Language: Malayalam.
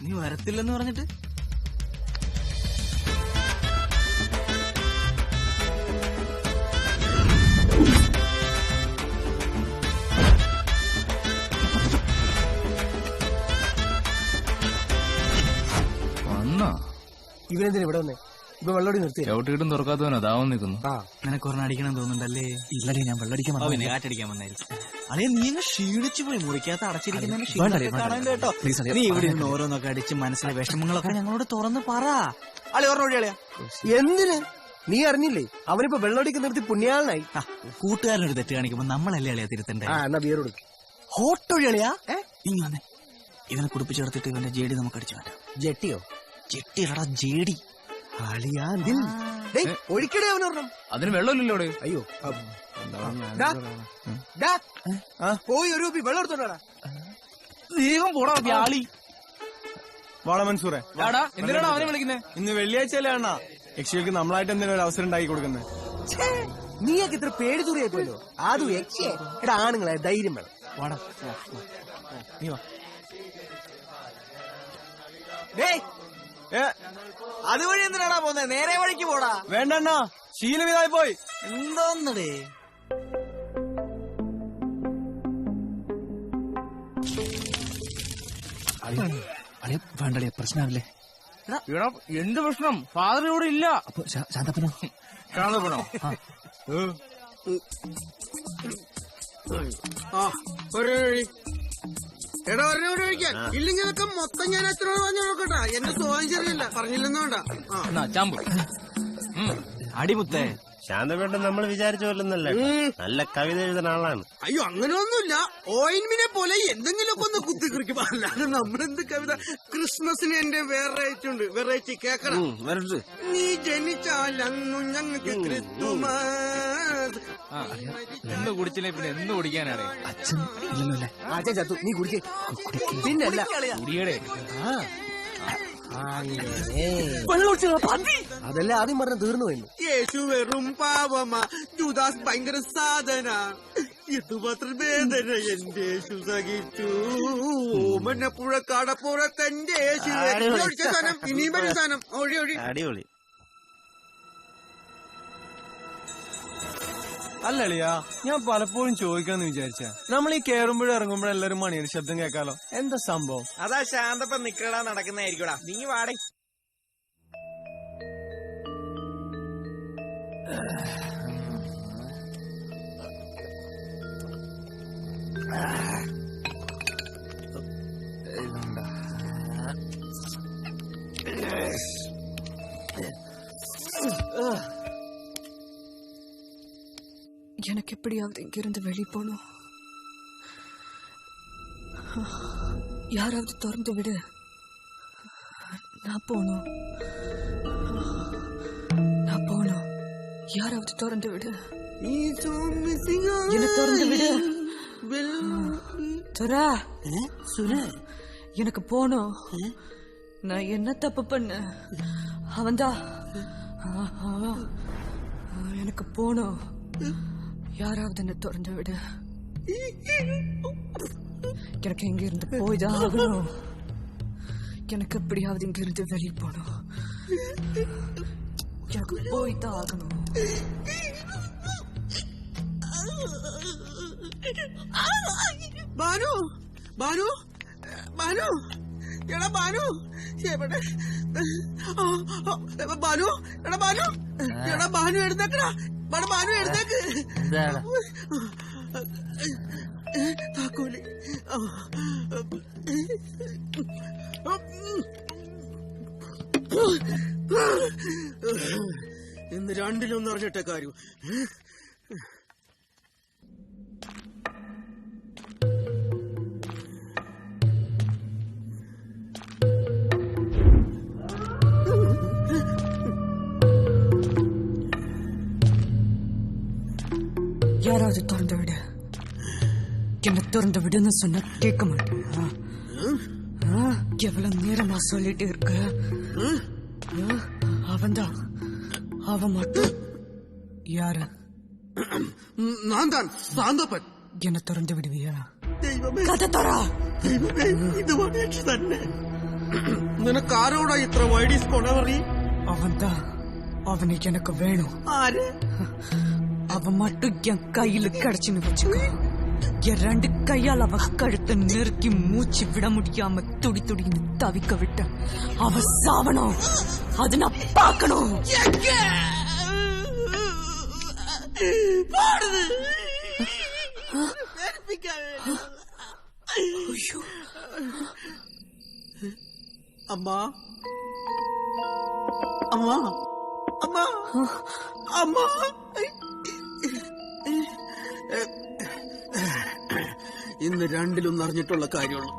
നീ വരത്തില്ലെന്ന് പറഞ്ഞിട്ട് ഇവനെന്തിനാ ഇവിടെ വന്നേ? ഇപ്പൊ വെള്ളോടി നിർത്തി ചവിട്ടിയിട്ടും തുറക്കാത്തവനോ ദാവം നിൽക്കുന്നു. നിനക്ക് ഒരെണ്ണം അടിക്കണം തോന്നുന്നുണ്ടല്ലേ? ഇല്ലടേ, ഞാൻ വെള്ളടിക്കാൻ പിന്നെ കാറ്റടിക്കാൻ വന്നായിരിക്കും. അതേ നീ അങ്ങ് ക്ഷീണിച്ചു പോയി. മുറിക്കകത്ത് അടച്ചിരിക്കുന്നതിന് കേട്ടോ. നീ ഇവിടെ നിന്ന് ഓരോന്നൊക്കെ അടിച്ച് മനസ്സിലെ വിഷമങ്ങളൊക്കെ ഞങ്ങളോട് തുറന്ന് പറ. അളി ഓർമ്മ വഴി അളിയാ. എന്തിന്? നീ അറിഞ്ഞില്ലേ അവനിപ്പോ വെള്ളോടിക്ക് നിർത്തി പുണ്യാളനായി. കൂട്ടുകാരനൊരു തെറ്റ് കാണിക്കുമ്പോ നമ്മളല്ലേ അളിയാ തിരുത്തണ്ടേ? എന്നാ ബിയറോട് ഹോട്ടൊഴി അളിയാ. ഇനി വന്നേ, ഇവനെ കുടിപ്പിച്ചെടുത്തിട്ട് ഇവന്റെ ജേഡി നമുക്ക് അടിച്ചു മാറ്റാം. ജെട്ടിയോ? ജെട്ടിയടാ ജേഡി. അളിയാ ഒഴിക്കടേ അവനൊരെണ്ണം. അതിന് വെള്ളമില്ലല്ലോ. അയ്യോ പോയി ഒരു കുപ്പി വെള്ളം എടുത്തോണ്ടാ. വേഗം പോടാ വ്യാളി. വാടാ മൻസൂറെ. എന്തിനാണ് അവനെ വിളിക്കുന്നത്? ഇന്ന് വെള്ളിയാഴ്ചയല്ലേ അണ്ണാ? യക്ഷികൾക്ക് നമ്മളായിട്ട് എന്തെങ്കിലും ഒരു അവസരം ഉണ്ടാക്കി കൊടുക്കുന്നത്. നീയൊക്കെ ഇത്ര പേടി തൂറിയായി പോയല്ലോ. അതും യക്ഷിയെ എടാ, ആണുങ്ങളെ ധൈര്യം വേണം. വാടാ നീ വാ. അതുവഴി എന്തിനാടാ പോന്നെ? നേരെ വഴിക്ക് പോടാ. വേണ്ട, ശീലമിതായി പോയി. എന്തോന്നടേ? വേണ്ടേ, പ്രശ്നമാവില്ലേ? എന്ത് പ്രശ്നം? ഫാദർ ഇവിടെ ഇല്ല. അപ്പൊ ശാന്തപ്പനോ? ശാന്തപ്പനോ? എടാ ഒരെണ്ണം കൂടെ ഒഴിക്കാൻ. ഇല്ലെങ്കിൽ ഇതൊക്കെ മൊത്തം ഞാൻ എത്ര പറഞ്ഞു നോക്കട്ടാ. എന്റെ സ്വഭാവം ശരിയല്ല, പറഞ്ഞില്ലെന്ന് വേണ്ട. ചാമ്പ് അടിമുത്തേ. ശാന്തപേട്ടൻ നമ്മൾ വിചാരിച്ച പോലൊന്നല്ല, നല്ല കവിത എഴുതുന്ന ആളാണ്. അയ്യോ അങ്ങനെയൊന്നുമില്ല. ഓയിൻമിനെ പോലെ എന്തെങ്കിലുമൊക്കെ ഒന്ന് കുത്തിക്കുറിക്കും. അല്ലാതെ നമ്മളെന്ത് കവിത. ക്രിസ്മസിന് എന്റെ വെറൈറ്റി വെറൈറ്റി കേക്കണം. നീ ജനിച്ചാലങ്ങു ഞങ്ങൾക്ക് ക്രിസ്തുമസ്. എന്ന് കുടിച്ചില്ലേ പിന്നെ എന്ന് കുടിക്കാനാണ്? അച്ഛൻ ഇല്ലല്ലോ. അച്ഛൻ ചത്തു, നീ കുടിക്കേ. പിന്നല്ല കുടിയടേ. അതല്ല ആദ്യം പറഞ്ഞ തീർന്നു പോയിരുന്നു. യേശു വെറും പാവമാ, ജൂദാസ് ഭയങ്കര സാധന. ഇതുമാത്രം വേദന എന്റെ യേശു സഹിച്ചു. ഓമനപ്പുഴ കടപ്പുറത്തെന്റെ യേശു. സാധനം ഇനിയും വലിയ സാധനം. അടിപൊളി. അല്ലളിയാ, ഞാൻ പലപ്പോഴും ചോദിക്കാന്ന് വിചാരിച്ച, നമ്മൾ ഈ കയറുമ്പോഴും ഇറങ്ങുമ്പോഴും എല്ലാരും മണിയുടെ ശബ്ദം കേൾക്കാലോ. എന്താ സംഭവം? അതാ ശാന്തപ്പൻ നിക്കടാ നടക്കുന്നതായിരിക്കൂടാ. നീ വാടേ. எனக்கு எப்படியாவது இங்கிருந்து வெளியே போகணும். யாராவது திறந்து விடு, நான் போகணும். யாராவது திறந்து விடு, என்ன திறந்து விடு. துரா, எனக்கு போகணும். நான் என்ன தப்பு பண்ண? அவன்தான். எனக்கு போகணும். யாராவது என்ன திறந்து விடு. எனக்கு எங்க இருந்து போய்தான் ஆகணும். எனக்கு எப்படியாவது இங்க இருந்து வெளியே போகணும். எனக்கு போய்தான் ஆகணும். ബാനു ബാനു ബാനു എടാ ബാനു എവിടെ? ബാനു എടാ ബാനു എടാ ബാനു എഴുന്നേക്കടാ. ബാനു എഴുന്നേക്ക്. താക്കോലി ഇന്ന് രണ്ടിലൊന്നും അറിഞ്ഞിട്ട കാര്യം. யாராவது திறந்து விடு. என்ன திறந்து விடுன்னு சொன்ன கேட்க மாட்டேன். எவ்வளவு நேரமா சொல்லிட்டு இருக்கு. அவன்தான். அவன் மட்டும் யாரு? நான் தான் സാന്തപ്പൻ. என்ன திறந்து விடுவியா? ദൈവമേ, കഥ തറ. ദൈവമേ, ഇത് വന്നിട്ട് തന്നെ. നിനക്കാരോടാ ഇത്ര വൈഡീസ് കൊണവറി? അവനെ എനക്ക് വേണു. ആര്? അവൻ மட்டும் என் கையில கிடைச்சுன்னு வச்சுக்கோ, என் 2 கையால் அவ கழுத்தை நெருக்கி மூச்சு விட முடியாம துடி துடின்னு தவிக்க விட்ட அவ சாவணும். அது நான் பார்க்கணும். அம்மா அம்மா அம்மா அம்மா ഇന്ന് രണ്ടിലും അറിഞ്ഞിട്ടുള്ള കാര്യമുള്ളൂ.